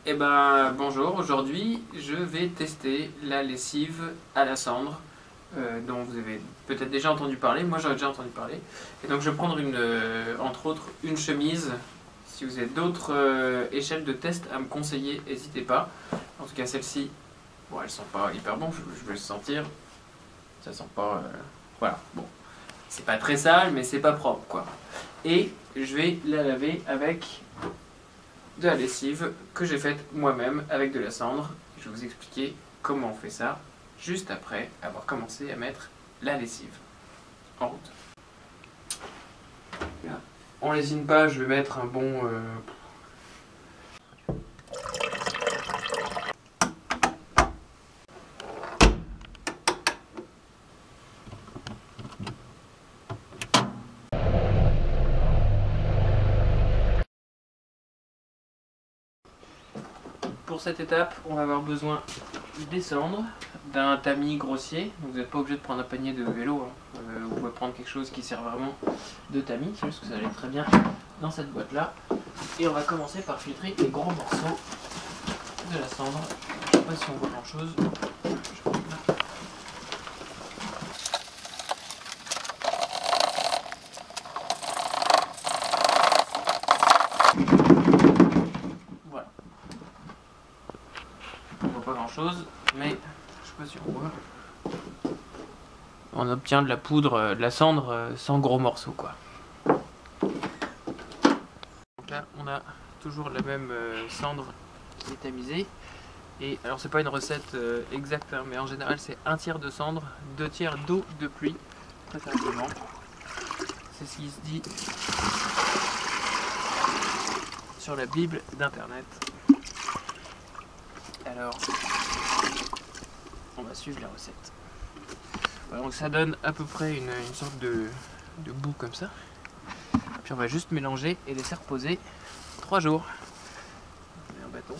Eh ben bonjour, aujourd'hui je vais tester la lessive à la cendre dont vous avez peut-être déjà entendu parler, moi j'en ai déjà entendu parler. Et donc je vais prendre entre autres une chemise. Si vous avez d'autres échelles de test à me conseiller, n'hésitez pas. En tout cas celle-ci, bon, elles sont pas hyper bonnes, je vais le sentir. Ça sent pas... voilà, bon. C'est pas très sale mais c'est pas propre quoi. Et je vais la laver avec de la lessive que j'ai faite moi-même avec de la cendre. Je vais vous expliquer comment on fait ça juste après avoir commencé à mettre la lessive. En route. Là, on lésine pas, je vais mettre un bon... Pour cette étape, on va avoir besoin des cendres, d'un tamis grossier. Donc vous n'êtes pas obligé de prendre un panier de vélo, hein. Vous pouvez prendre quelque chose qui sert vraiment de tamis, c'est juste que ça allait très bien dans cette boîte là. Et on va commencer par filtrer les gros morceaux de la cendre. Je ne sais pas si on voit grand chose. Voilà. On voit pas grand chose, mais je sais pas si on voit. On obtient de la poudre, de la cendre sans gros morceaux quoi. Donc là on a toujours la même cendre qui est tamisée. Et alors c'est pas une recette exacte, hein, mais en général c'est 1/3 de cendre, 2/3 d'eau de pluie, préférablement. C'est ce qui se dit sur la Bible d'internet. Alors on va suivre la recette. Voilà, donc ça donne à peu près une sorte de boue comme ça. Puis on va juste mélanger et laisser reposer 3 jours. On met un bâton.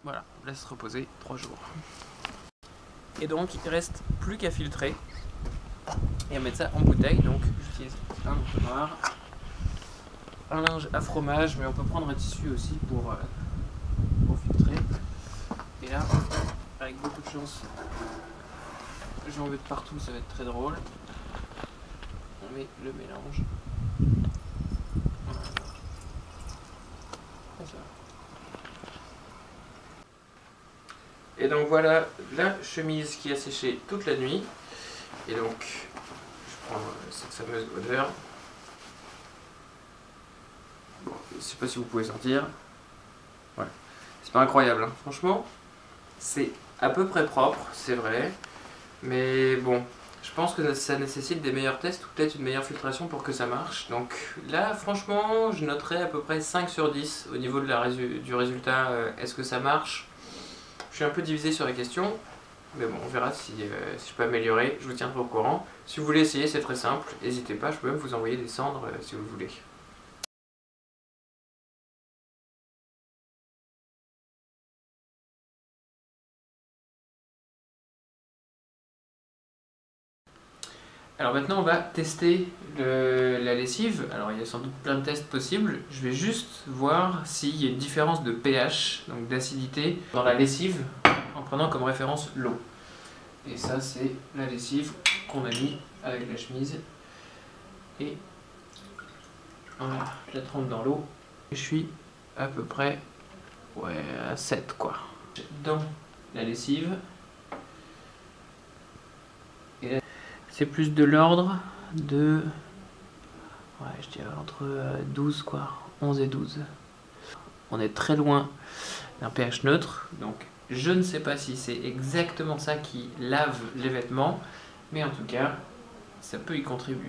Voilà, on laisse reposer 3 jours. Et donc il ne reste plus qu'à filtrer et à mettre ça en bouteille. Donc j'utilise un entonnoir, un linge à fromage, mais on peut prendre un tissu aussi pour filtrer. Et là, avec beaucoup de chance, j'en mets de partout, ça va être très drôle. On met le mélange. Et donc voilà la chemise qui a séché toute la nuit. Et donc je prends cette fameuse odeur. Bon, je sais pas si vous pouvez sentir. Ouais. C'est pas incroyable, hein. Franchement, c'est à peu près propre, c'est vrai. Mais bon, je pense que ça nécessite des meilleurs tests ou peut-être une meilleure filtration pour que ça marche. Donc là, franchement, je noterais à peu près 5 sur 10 au niveau de du résultat. Est-ce que ça marche? Je suis un peu divisé sur la question, mais bon, on verra si je peux améliorer. Je vous tiendrai au courant. Si vous voulez essayer, c'est très simple. N'hésitez pas, je peux même vous envoyer des cendres si vous voulez. Alors maintenant on va tester la lessive. Alors il y a sans doute plein de tests possibles. Je vais juste voir s'il y a une différence de pH, donc d'acidité, dans la lessive en prenant comme référence l'eau. Et ça c'est la lessive qu'on a mis avec la chemise. Et voilà, je la trempe dans l'eau. Je suis à peu près à 7 quoi. Dans la lessive. C'est plus de l'ordre de, ouais, je dirais entre 12 quoi, 11 et 12. On est très loin d'un pH neutre, donc je ne sais pas si c'est exactement ça qui lave les vêtements, mais en tout cas, ça peut y contribuer.